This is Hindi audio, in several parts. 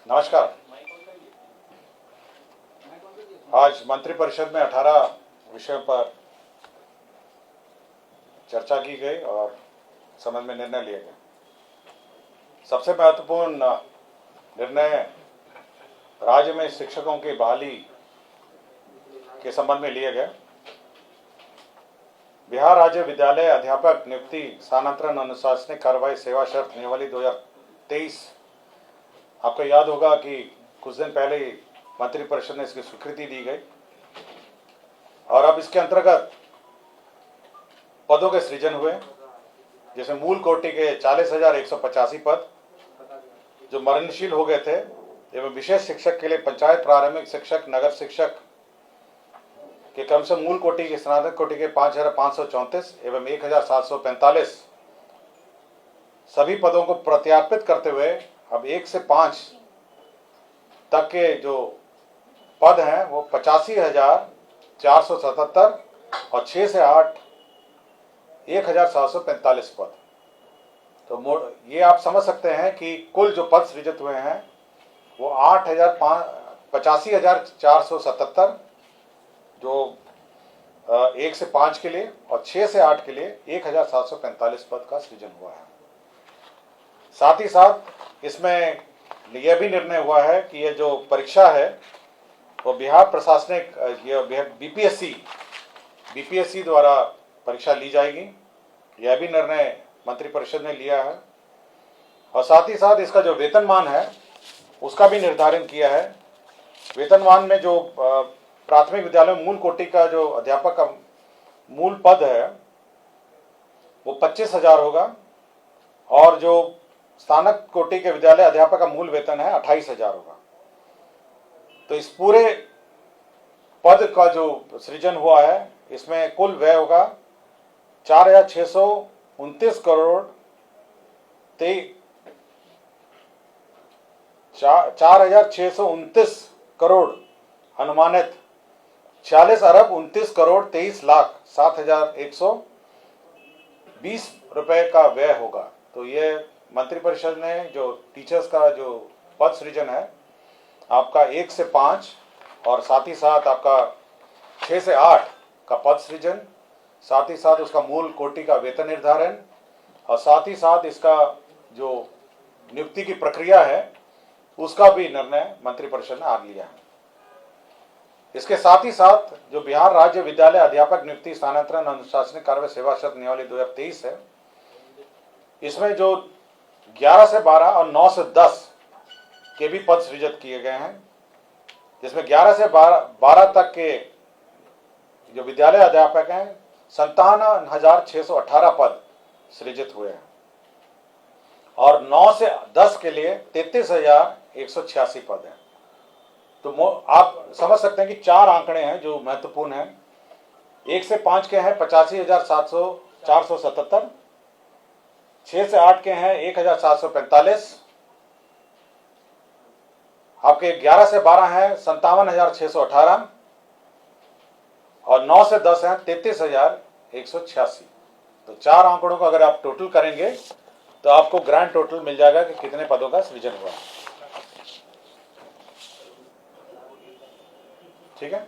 नमस्कार। आज मंत्रिपरिषद में 18 विषयों पर चर्चा की गई और संबंध में निर्णय लिए गए। सबसे महत्वपूर्ण निर्णय राज्य में शिक्षकों की बहाली के संबंध में लिए गए। बिहार राज्य विद्यालय अध्यापक नियुक्ति स्थानांतरण अनुशासनिक कार्रवाई सेवा शर्त नियमावली 2023, आपको याद होगा कि कुछ दिन पहले ही मंत्रिपरिषद ने इसकी स्वीकृति दी गई और अब इसके अंतर्गत पदों के सृजन हुए, जैसे मूल कोटि के 40,185 पद जो मरणशील हो गए थे एवं विशेष शिक्षक के लिए पंचायत प्रारंभिक शिक्षक नगर शिक्षक के क्रम से मूल कोटि के स्नातक कोटि के 5,534 एवं 1,745 सभी पदों को प्रत्यार्पित करते हुए अब 1 से 5 तक के जो पद हैं वो 85,477 और 6 से 8 1,745 पद। तो ये आप समझ सकते हैं कि कुल जो पद सृजित हुए हैं वो 85,477 जो 1 से 5 के लिए और 6 से 8 के लिए 1,745 पद का सृजन हुआ है। साथ ही साथ इसमें यह भी निर्णय हुआ है कि ये जो परीक्षा है वो बिहार प्रशासनिक बीपीएससी द्वारा परीक्षा ली जाएगी। यह भी निर्णय मंत्रिपरिषद ने लिया है और साथ ही साथ इसका जो वेतनमान है उसका भी निर्धारण किया है। वेतनमान में जो प्राथमिक विद्यालय में मूल कोटि का जो अध्यापक का मूल पद है वो 25,000 होगा और जो स्नातक कोटि के विद्यालय अध्यापक का मूल वेतन है 28,000 होगा। तो इस पूरे पद का जो सृजन हुआ है इसमें कुल व्यय होगा 4,629 करोड़ 4,629 करोड़ अनुमानित 46 अरब 29 करोड़ 23 लाख 7,120 रुपए का व्यय होगा। तो ये मंत्रिपरिषद ने जो टीचर्स का जो पद सृजन है आपका 1 से 5 और साथ ही साथ आपका 6 से 8 का पद सृजन, साथ ही साथ उसका मूल कोटि का वेतन निर्धारण और साथ ही साथ इसका जो नियुक्ति की प्रक्रिया है उसका भी निर्णय मंत्रिपरिषद ने आज लिया है। इसके साथ ही साथ जो बिहार राज्य विद्यालय अध्यापक नियुक्ति स्थानांतरण अनुशासनिक कार्रवाई सेवा शर्त नियमावली 2023 है, इसमें जो 11 से 12 और 9 से 10 के भी पद सृजित किए गए हैं, जिसमें 11 से 12 तक के जो विद्यालय अध्यापक हैं 57,618 पद सृजित हुए हैं और 9 से 10 के लिए 33,186 पद हैं। तो आप समझ सकते हैं कि 4 आंकड़े हैं जो महत्वपूर्ण हैं। 1 से 5 के हैं 85,477, 6 से 8 के हैं 1,745, आपके 11 से 12 हैं 57,618 और 9 से 10 हैं 33,186। तो 4 आंकड़ों को अगर आप टोटल करेंगे तो आपको ग्रैंड टोटल मिल जाएगा कि कितने पदों का सृजन हुआ है। ठीक है,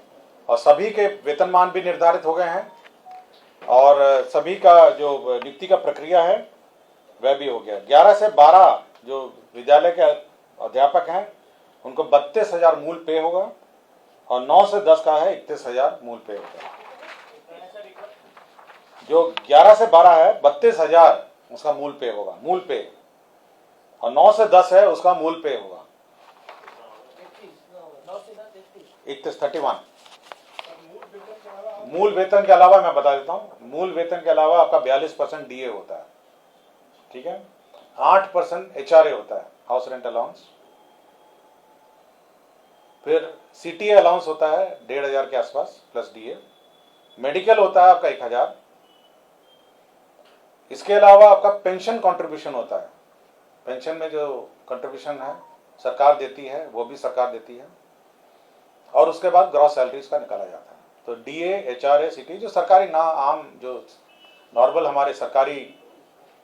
और सभी के वेतनमान भी निर्धारित हो गए हैं और सभी का जो नियुक्ति का प्रक्रिया है वह भी हो गया। 11 से 12 जो विद्यालय के अध्यापक हैं उनको 32,000 मूल पे होगा और 9 से 10 का है 31,000 मूल पे होगा। जो 11 से 12 है 32,000 उसका मूल पे होगा, मूल पे, और 9 से 10 है उसका मूल पे होगा 31 मूल वेतन के अलावा मैं बता देता हूं, मूल वेतन के अलावा आपका 42% डीए होता है। ठीक है, 8% एचआरए होता है, हाउस रेंट अलाउंस, फिर सीटीए अलाउंस होता है 1,500 के आसपास प्लस डीए, मेडिकल होता है आपका 1,000, इसके अलावा आपका पेंशन कंट्रीब्यूशन होता है। पेंशन में जो कंट्रीब्यूशन है सरकार देती है वो भी सरकार देती है और उसके बाद ग्रॉस सैलरीज का निकाला जाता है। तो डीए एचआरए सीटी जो सरकारी ना आम जो नॉर्मल हमारे सरकारी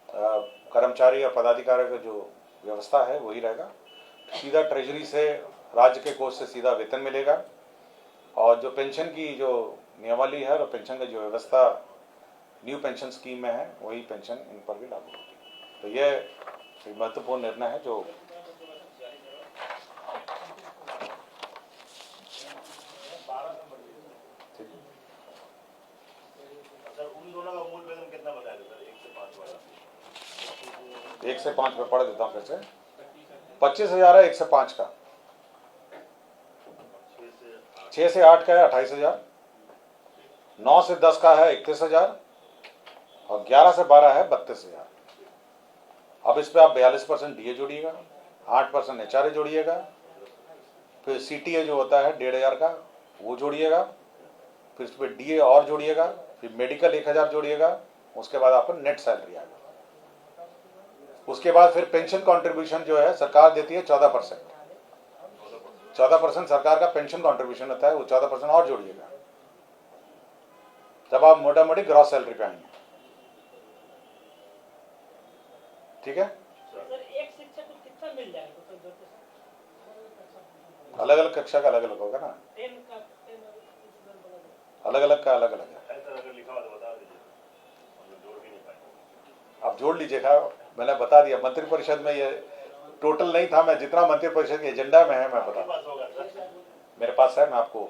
कर्मचारी और पदाधिकारियों का जो व्यवस्था है वही रहेगा। सीधा ट्रेजरी से, राज्य के कोष से सीधा वेतन मिलेगा। और जो पेंशन की जो नियमावली है और पेंशन की जो व्यवस्था न्यू पेंशन स्कीम में है, वही पेंशन इन पर भी लागू होगी। तो ये एक महत्वपूर्ण निर्णय है जो उन दोनों का मूल वेतन कितना बताया था सर? 1 से 5 वाला 1 से 5 में पढ़ देता हूँ फिर से। 25,000 है 1 से 5 का, 6 से 8 का है 28,000, 9 से 10 का है 31,000 और 11 से 12 है 32,000। अब इस पे आप 42% डीए जोड़िएगा, 8% एचआरए जोड़िएगा, फिर सीटीए जो होता है 1,500 का वो जोड़िएगा, फिर इस पर डीए और जोड़िएगा, फिर मेडिकल 1,000 जोड़िएगा, उसके बाद आपको नेट सैलरी आएगा। उसके बाद फिर पेंशन कंट्रीब्यूशन जो है सरकार देती है 14%। 14% सरकार का पेंशन कंट्रीब्यूशन होता है, वो 14% और जोड़िएगा, तब आप मोटा मोटी ग्रॉस सैलरी पे आएंगे। ठीक है? सर एक शिक्षक को कितना मिल जाएगा? अलग अलग कक्षा का अलग अलग होगा ना, अलग अलग का अलग अलग है। अगर लिखा हुआ तो बता दीजिए, हम लोग जोड़ भी नहीं पाएंगे। आप जोड़ लीजिएगा, मैंने बता दिया मंत्रिपरिषद में, ये टोटल नहीं था, मैं जितना मंत्रिपरिषद के एजेंडा में है मैं बता, मेरे पास है, मैं आपको।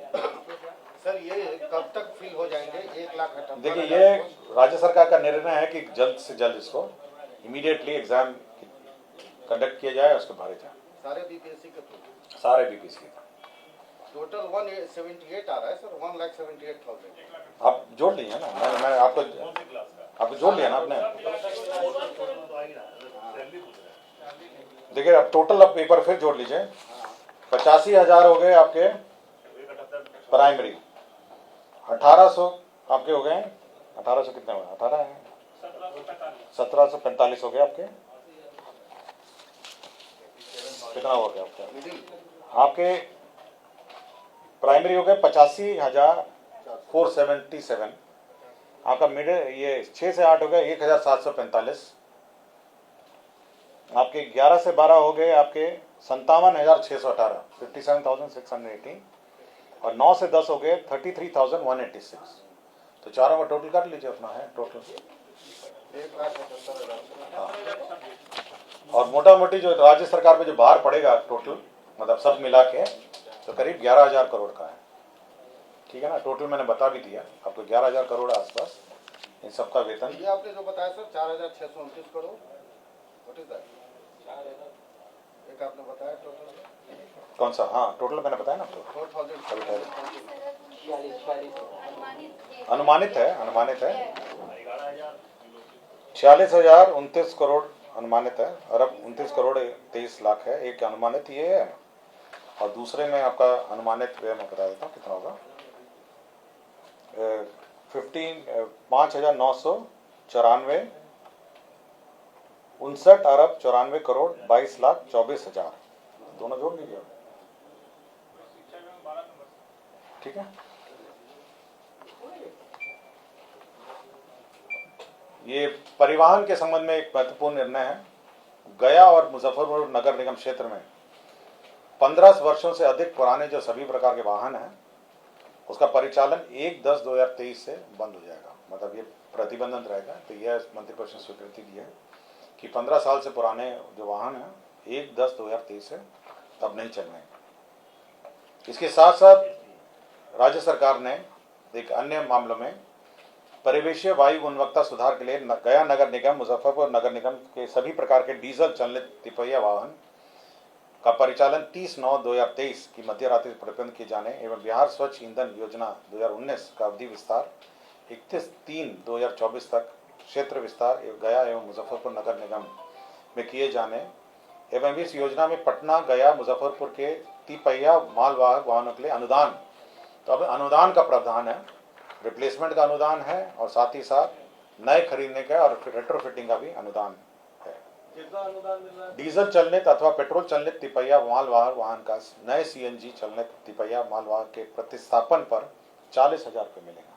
सर ये कब तक फ्री हो जाएंगे 1,78,000? देखिए, ये राज्य सरकार का निर्णय है कि जल्द से जल्द इसको इमीडिएटली एग्जाम कंडक्ट किया जाए, उसको भरे जाए सारे बीपीएससी के थ्रू। सारे बीपीएससी का। टोटल 178 आ रहा है सर, 1,78,000। आप जोड़ लीजिए ना, मैं आपको जोड़ लिया ना आपने। देखिए, अब टोटल अब पेपर फिर जोड़ लीजिए। 85,000 हो गए आपके प्राइमरी, 1,800 आपके हो गए, 1,800 कितने हुए? 18 है, 1,745 हो गए आपके। कितना हो गया आपके प्राइमरी हो गए 85,477। आपका मिडिल ये 6 से 8 हो गए 1,745। आपके 11 से 12 हो गए आपके 57,618, 57,618। और 9 से 10 हो गए 33,186। तो चारों का टोटल कर लीजिए, अपना है टोटल 1,78,000। और मोटा मोटी जो राज्य सरकार पे जो भार पड़ेगा टोटल, मतलब सब मिला के, तो करीब 11,000 करोड़ का है। ठीक है ना? टोटल मैंने बता भी दिया आपको, 11,000 करोड़ आसपास इन सबका वेतन। ये आपने जो बताया sir 4,629 crore, what is that? एक आपने बताया टोटल कौन सा? हाँ, टोटल मैंने बताया ना आपको, 4,000। अनुमानित है 46,029 करोड़ अनुमानित है। अरब 29 करोड़ 23 लाख है, एक अनुमानित ये है। और दूसरे में आपका अनुमानित मैं बता देता हूँ कितना होगा। 5,994, 59 अरब 94 करोड़ 22 लाख 24,000, दोनों जोड़ लीजिए। ठीक है? ये परिवहन के संबंध में एक महत्वपूर्ण निर्णय है। गया और मुजफ्फरपुर नगर निगम क्षेत्र में 15 वर्षों से अधिक पुराने जो सभी प्रकार के वाहन हैं, उसका परिचालन 1/10/2023 से बंद हो जाएगा, मतलब ये प्रतिबंधित रहेगा। तो यह मंत्रिपरिषद ने स्वीकृति दी है कि 15 साल से पुराने जो वाहन हैं 1/10/2023 से तब नहीं चलने। इसके साथ साथ राज्य सरकार ने एक अन्य मामलों में परिवेशीय वायु गुणवत्ता सुधार के लिए गया नगर निगम, मुजफ्फरपुर नगर निगम के सभी प्रकार के डीजल चालित तिपहिया वाहन का परिचालन 30/9/2023 की मध्य रात्रि प्रतिबंध किए जाने एवं बिहार स्वच्छ ईंधन योजना 2019 का अवधि विस्तार 31/3/2024 तक क्षेत्र विस्तार गया एवं मुजफ्फरपुर नगर निगम में किए जाने एवं इस योजना में पटना, गया, मुजफ्फरपुर के तिपहिया मालवाहक वाहनों के लिए अनुदान, तो अब अनुदान का प्रावधान है, रिप्लेसमेंट का अनुदान है और साथ ही साथ नए खरीदने का और रेट्रोफिटिंग का भी अनुदान है। कितना अनुदान मिल रहा है? डीजल चलनित अथवा पेट्रोल चलनित तिपहिया मालवाहक वाहन का नए सीएनजी चलनित तिपहिया मालवाहक के प्रतिस्थापन पर 40,000 रुपये मिलेगा।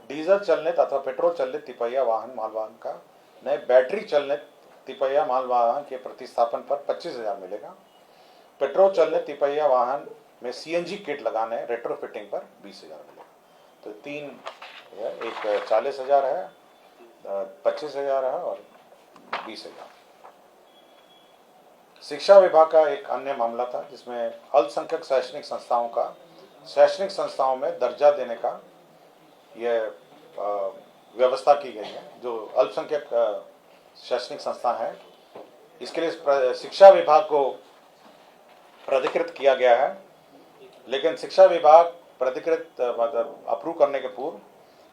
डीजल चलनित अथवा पेट्रोल चलनित तिपहिया वाहन मालवाहन का नए बैटरी चलनित तिपहिया मालवाहन के प्रतिस्थापन पर 25,000 मिलेगा। पेट्रोल चलने तिपहिया वाहन में सीएनजी किट लगाने रेट्रोफिटिंग पर 20,000 मिलेगा। तो 3 है, एक 40,000 है, 25,000 है और 20,000। शिक्षा विभाग का एक अन्य मामला था जिसमें अल्पसंख्यक शैक्षणिक संस्थाओं में दर्जा देने का यह व्यवस्था की गई है। जो अल्पसंख्यक शैक्षणिक संस्था है इसके लिए शिक्षा विभाग को प्राधिकृत किया गया है, लेकिन शिक्षा विभाग प्राधिकृत मतलब अप्रूव करने के पूर्व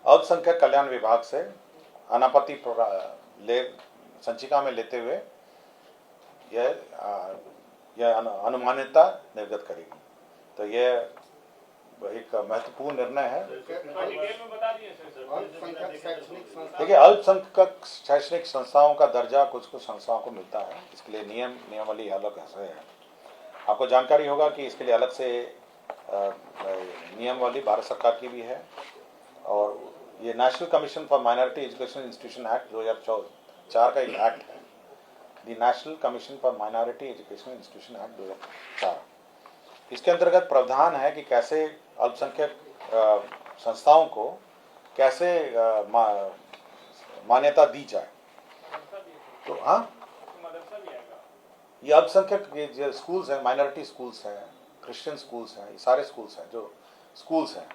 अल्पसंख्यक कल्याण विभाग से अनापत्ति संचिका में लेते हुए यह अनुमान्यता निर्गत करेगी। तो यह एक महत्वपूर्ण निर्णय है। देखिए, अल्पसंख्यक शैक्षणिक संस्थाओं का दर्जा कुछ संस्थाओं को मिलता है, इसके लिए नियमावली अलग है। आपको जानकारी होगा कि इसके लिए अलग से नियमावली भारत सरकार की भी है, और ये national commission for minority education institution act 2004 का एक एक्ट है, the national commission for minority education institution act 2004। इसके अंतर्गत प्रावधान है कि कैसे अल्पसंख्यक संस्थाओं को कैसे मान्यता दी जाए। तो हाँ, ये अल्पसंख्यक जो स्कूल्स हैं, माइनॉरिटी स्कूल्स हैं, क्रिश्चियन स्कूल्स हैं, ये सारे स्कूल्स हैं जो स्कूल्स हैं।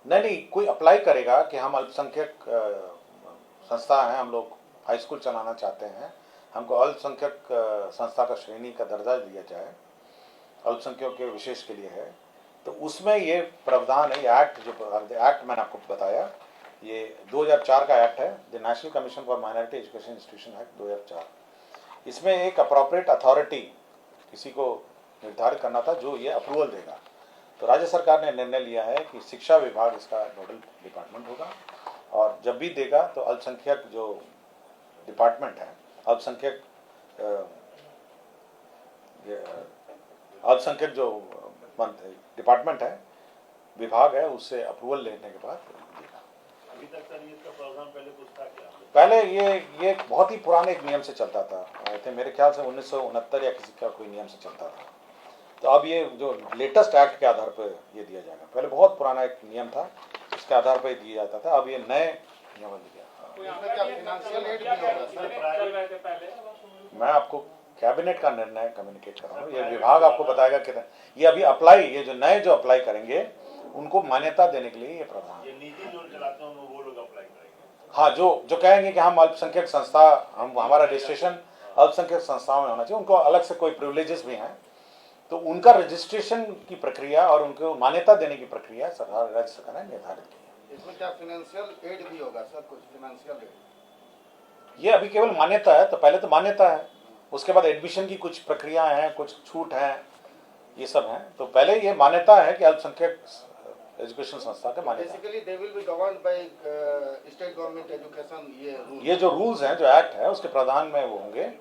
नहीं, कोई अप्लाई करेगा कि हम अल्पसंख्यक संस्था हैं, हम लोग हाई स्कूल चलाना चाहते हैं, हमको अल्पसंख्यक संस्था का श्रेणी का दर्जा दिया जाए, अल्पसंख्यकों के विशेष के लिए है, तो उसमें ये प्रावधान है। ये एक्ट जो एक्ट मैंने आपको बताया, ये 2004 का एक्ट है, the national commission for minority education institution act 2004। इसमें एक अप्रोप्रिएट अथॉरिटी किसी को निर्धारित करना था जो ये अप्रूवल देगा। तो राज्य सरकार ने निर्णय लिया है कि शिक्षा विभाग इसका नोडल डिपार्टमेंट होगा, और जब भी देगा तो अल्पसंख्यक जो डिपार्टमेंट है, अल्पसंख्यक जो डिपार्टमेंट है, विभाग है, उससे अप्रूवल लेने के बाद देगा। अभी तक सर इसका प्रावधान पहले कुछ था क्या? पहले ये बहुत ही पुराने एक नियम से चलता था, मेरे ख्याल से 1969 या किसी का कोई नियम से चलता था। तो अब ये जो लेटेस्ट एक्ट के आधार पर ये दिया जाएगा। पहले बहुत पुराना एक नियम था, इसके आधार पर दिया जाता था, अब ये नए नियम दिया। मैं आपको कैबिनेट का निर्णय कम्युनिकेट कर रहा हूँ, ये विभाग आपको बताएगा कि ये अभी अप्लाई, ये जो नए जो अप्लाई करेंगे उनको मान्यता देने के लिए ये प्रावधान। ये निजी जो चलाते हैं वो लोग अप्लाई करेंगे। हाँ, जो कहेंगे कि हम अल्पसंख्यक संस्था, हमारा रजिस्ट्रेशन अल्पसंख्यक संस्थाओं में होना चाहिए, उनको अलग से कोई प्रिविलेजेस भी हैं, तो उनका रजिस्ट्रेशन की प्रक्रिया और उनको मान्यता देने की प्रक्रिया सरकार, राज्य सरकार ने निर्धारित की है। इसमें क्या फाइनेंशियल एड भी होगा सर? कुछ फाइनेंशियल एड? ये अभी केवल मान्यता है, तो पहले तो मान्यता है, उसके बाद एडमिशन की कुछ प्रक्रिया हैं, कुछ छूट हैं, ये सब हैं। तो पहले ये मान्यता है कि अल्पसंख्यक एजुकेशन संस्था का मान्यता। Basically they will be governed by state government education. ये जो रूल्स हैं, जो एक्ट है, उसके प्रावधान में वो होंगे,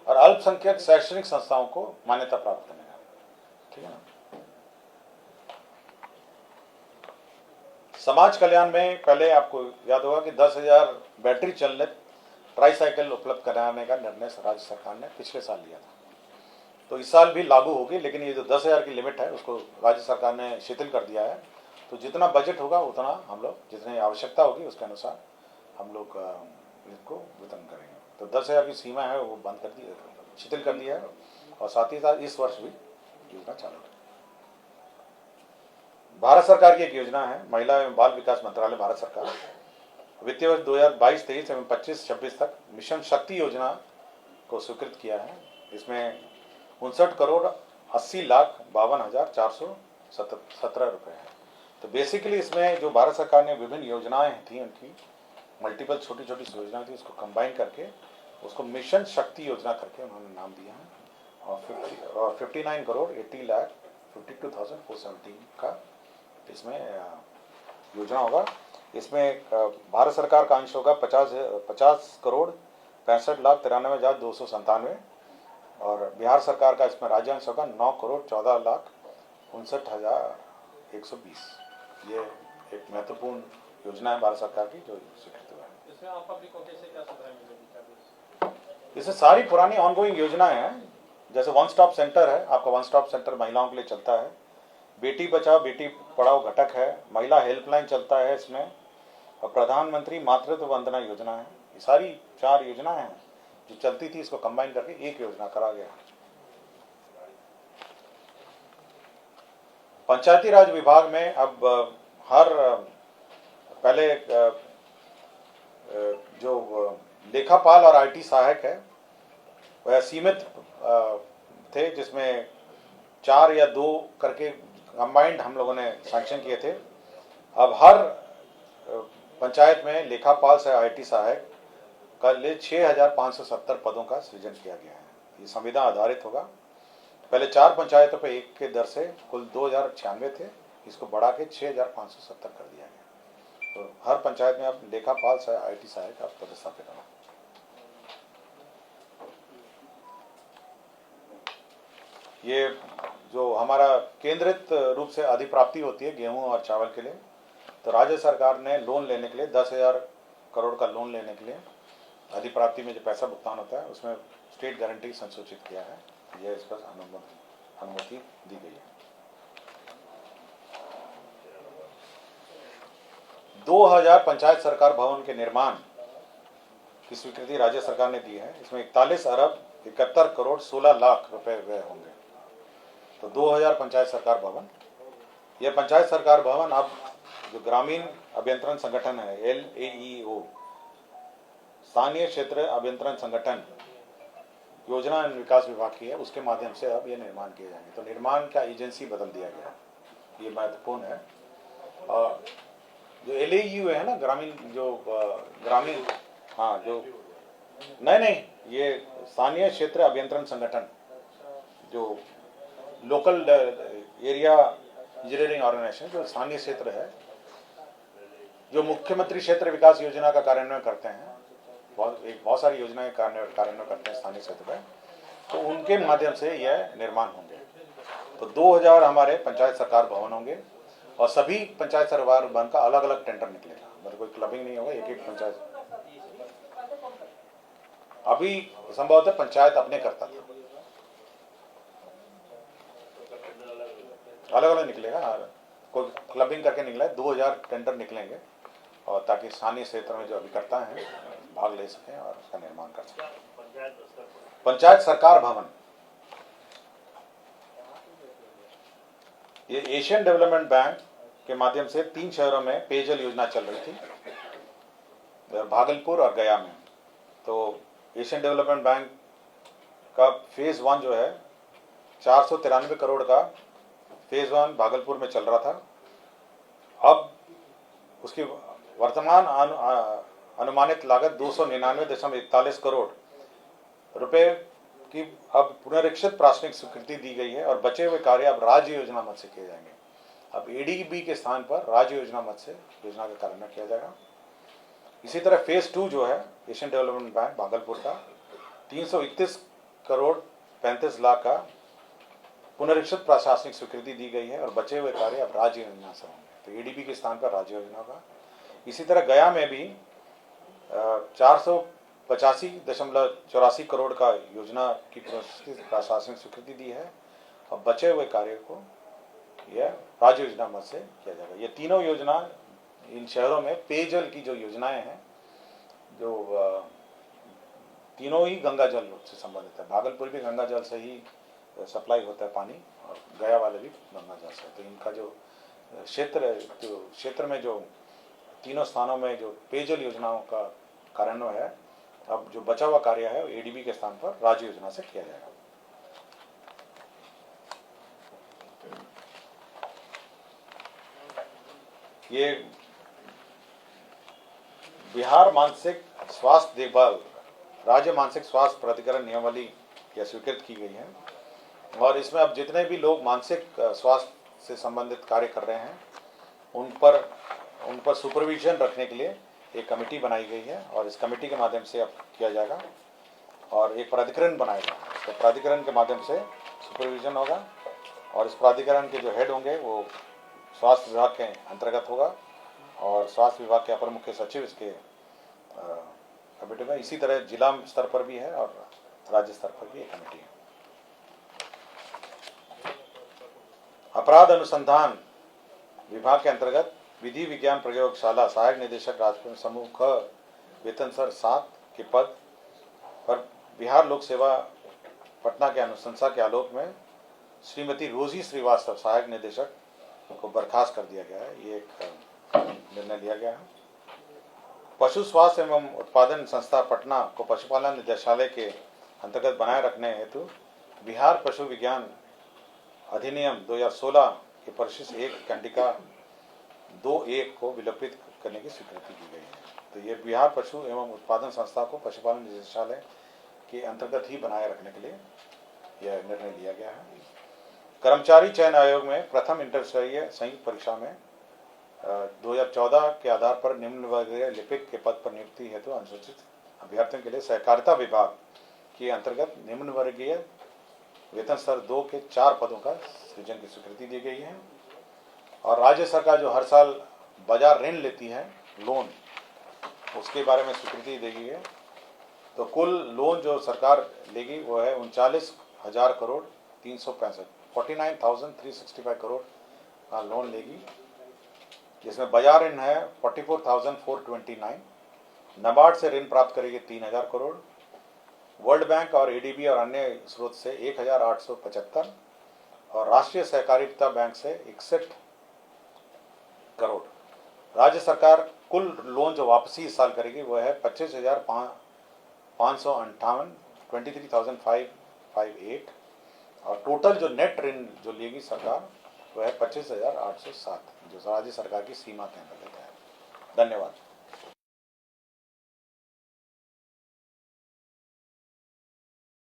और अल्पसंख्यक शैक्षणिक संस्थाओं को मान्यता प्राप्त करने का, ठीक है ना। समाज कल्याण में पहले आपको याद होगा कि 10,000 बैटरी चालित ट्राईसाइकिल उपलब्ध कराने का निर्णय राज्य सरकार ने पिछले साल लिया था, तो इस साल भी लागू होगी, लेकिन ये जो 10,000 की लिमिट है उसको राज्य सरकार ने शिथिल कर दिया है। तो जितना बजट होगा उतना हम लोग, जितनी आवश्यकता होगी उसके अनुसार हम लोग इनको वितरण करेंगे। तो 10,000 की सीमा है वो बंद कर दी, शिथिल कर दिया है, और साथ ही साथ इस वर्ष भी योजना चालू है। भारत सरकार की एक योजना है, महिला एवं बाल विकास मंत्रालय भारत सरकार, वित्तीय वर्ष 2022-23 एवं 25-26 तक मिशन शक्ति योजना को स्वीकृत किया है। इसमें 59,80,52,417 रुपये है। तो बेसिकली इसमें जो भारत सरकार ने विभिन्न योजनाएं थी, उनकी मल्टीपल छोटी छोटी योजनाएं थी, उसको कंबाइन करके उसको मिशन शक्ति योजना करके उन्होंने नाम दिया है, और 59,80,52,417 का इसमें योजना होगा। इसमें भारत सरकार का अंश होगा 50,65,63,93,297, और बिहार सरकार का इसमें राज्य अंश होगा 9,14,59,120। ये एक महत्वपूर्ण योजना है भारत सरकार की जो स्वीकृत हुआ है। इसमें आम पब्लिक को कैसे क्या सुविधा मिलेगी? इससे सारी पुरानी ऑनगोइंग योजनाएं हैं, जैसे वन स्टॉप सेंटर है, आपका वन स्टॉप सेंटर महिलाओं के लिए चलता है, बेटी बचाओ बेटी पढ़ाओ घटक है, महिला हेल्पलाइन चलता है इसमें, और प्रधानमंत्री मातृत्व वंदना योजना है। ये सारी 4 योजनाएं हैं जो चलती थी, इसको कंबाइन करके एक योजना करा गया। पंचायती राज विभाग में अब हर पहले जो लेखापाल और आईटी सहायक है वह सीमित थे, जिसमें 4 या 2 करके कंबाइंड हम लोगों ने सैंक्शन किए थे। अब हर पंचायत में लेखापाल से आईटी सहायक का लिए 6570 पदों का सृजन किया गया है। ये संविदा आधारित होगा। पहले 4 पंचायतों पे 1 के दर से कुल 2096 थे, इसको बढ़ा के 6570 कर दिया गया। तो हर पंचायत में अब लेखापाल से आईटी सहायक आप पदस्थापित होगा। ये जो हमारा केंद्रित रूप से अधिप्राप्ति होती है गेहूं और चावल के लिए, तो राज्य सरकार ने लोन लेने के लिए 10,000 करोड़ का लोन लेने के लिए अधिप्राप्ति में जो पैसा भुगतान होता है उसमें स्टेट गारंटी संसूचित किया है। यह इस पर अनुमति दी गई है। 2000 पंचायत सरकार भवन के निर्माण की स्वीकृति राज्य सरकार ने दी है। इसमें 41 अरब 71 करोड़ 16 लाख रुपए व्यय होंगे। तो 2000 पंचायत सरकार भवन, यह पंचायत सरकार भवन अब जो ग्रामीण अभियंत्रण संगठन है LAEO, स्थानीय क्षेत्र अभियंत्रण संगठन योजना एवं विकास विभाग की है, उसके माध्यम से अब ये निर्माण किए जाएंगे। तो निर्माण का एजेंसी बदल दिया गया, ये महत्वपूर्ण है। और जो LAEO है ना, ग्रामीण हाँ जो नहीं ये स्थानीय क्षेत्र अभियंत्रण संगठन, जो लोकल एरिया इंजीनियरिंग ऑर्गेनाइजेशन, जो स्थानीय क्षेत्र है, जो मुख्यमंत्री क्षेत्र विकास योजना का कार्यान्वयन करते हैं, बहुत सारी योजनाएं कार्यान्वयन करते हैं स्थानीय क्षेत्र में, तो उनके माध्यम से यह निर्माण होंगे। तो 2000 हमारे पंचायत सरकार भवन होंगे और सभी पंचायत सरकार भवन का अलग अलग टेंडर निकलेगा, मतलब कोई क्लबिंग नहीं होगा, एक पंचायत। अभी संभवतः पंचायत अपने करता था, अलग अलग निकलेगा, कोई क्लबिंग करके निकला है। 2000 टेंडर निकलेंगे और ताकि स्थानीय क्षेत्र में जो अभिकर्ता हैं भाग ले सकें और उसका निर्माण कर सकें। पंचायत सरकार भवन, ये एशियन डेवलपमेंट बैंक के माध्यम से 3 शहरों में पेयजल योजना चल रही थी, भागलपुर और गया में। तो एशियन डेवलपमेंट बैंक का फेज 1 जो है 493 करोड़ का फेज 1 भागलपुर में चल रहा था। अब उसकी वर्तमान अनुमानित लागत 299.41 करोड़ रुपए की अब पुनरीक्षित प्राथमिक स्वीकृति दी गई है और बचे हुए कार्य अब राज्य योजना मद से किए जाएंगे। अब ADB के स्थान पर राज्य योजना मद से योजना का कार्यान्वयन किया जाएगा। इसी तरह फेज 2 जो है एशियन डेवलपमेंट बैंक भागलपुर का 331 करोड़ 35 लाख का पुनरीक्षित प्रशासनिक स्वीकृति दी गई है और बचे हुए कार्य अब राज्य योजना से होंगे। तो ADB के स्थान पर राज्य योजना का। इसी तरह गया में भी 485.84 करोड़ का योजना की प्रशासनिक स्वीकृति दी है और बचे हुए कार्य को यह राज्य योजना मद से किया जाएगा। ये तीनों योजना इन शहरों में पेयजल की जो योजनाएं हैं, जो तीनों ही गंगा जल से संबंधित है। भागलपुर भी गंगा जल से ही सप्लाई होता है पानी और गया वाले भी गंगा जल से। तो इनका जो क्षेत्र में जो तीनों स्थानों में जो पेयजल योजनाओं का कार्यान्वयन है, अब जो बचा हुआ कार्य है ADB के स्थान पर राज्य योजना से किया जाएगा। ये बिहार मानसिक स्वास्थ्य देखभाल राज्य मानसिक स्वास्थ्य प्राधिकरण नियमावली यह स्वीकृत की गई है और इसमें अब जितने भी लोग मानसिक स्वास्थ्य से संबंधित कार्य कर रहे हैं उन पर सुपरविजन रखने के लिए एक कमेटी बनाई गई है और इस कमेटी के माध्यम से अब किया जाएगा और एक प्राधिकरण बनाया जाएगा। तो प्राधिकरण के माध्यम से सुपरविजन होगा और इस प्राधिकरण के जो हेड होंगे वो स्वास्थ्य विभाग के अंतर्गत होगा और स्वास्थ्य विभाग के अपर मुख्य सचिव इसके कमेटी में। इसी तरह जिला स्तर पर भी है और राज्य स्तर पर भी एक कमेटी है। अपराध अनुसंधान विभाग के अंतर्गत विधि विज्ञान प्रयोगशाला सहायक निदेशक राजपुर समूह ख वेतन स्तर 7 के पद पर बिहार लोक सेवा पटना के अनुशंसा के आलोक में श्रीमती रोजी श्रीवास्तव सहायक निदेशक को बर्खास्त कर दिया गया है। ये एक निर्णय लिया गया है। पशु स्वास्थ्य एवं उत्पादन संस्था पटना को पशुपालन निदेशालय के अंतर्गत बनाए रखने हेतु बिहार पशु विज्ञान अधिनियम 2016 के परिशिष्ट 1 कंडिका 2(1) को विलोपित करने की स्वीकृति दी गई है। तो ये बिहार पशु एवं उत्पादन संस्था को पशुपालन निदेशालय के अंतर्गत ही बनाए रखने के लिए यह निर्णय लिया गया है। कर्मचारी चयन आयोग में प्रथम इंटर स्तरीय संयुक्त परीक्षा में 2014 के आधार पर निम्न वर्गीय लिपिक के पद पर नियुक्ति हेतु अनुसूचित अभ्यर्थियों के लिए सहकारिता विभाग के अंतर्गत निम्न वर्गीय वेतन स्तर 2 के 4 पदों का सृजन की स्वीकृति दी गई है। और राज्य सरकार जो हर साल बाजार ऋण लेती है लोन, उसके बारे में स्वीकृति दी गई है। तो कुल लोन जो सरकार लेगी वो है 39,000 करोड़ 365 49,365 करोड़ का लोन लेगी, जिसमें बाजार ऋण है 44,429, नाबार्ड से ऋण प्राप्त करेगी 3,000 करोड़, वर्ल्ड बैंक और एडीबी और अन्य स्रोत से 1,875 और राष्ट्रीय सहकारिता बैंक से 61 करोड़। राज्य सरकार कुल लोन जो वापसी इस साल करेगी वो है 25,558 23,558 और टोटल जो नेट ऋण जो लेगी सरकार वो है 25,807 जो राज्य सरकार की सीमा के अंतर्गत है। धन्यवाद।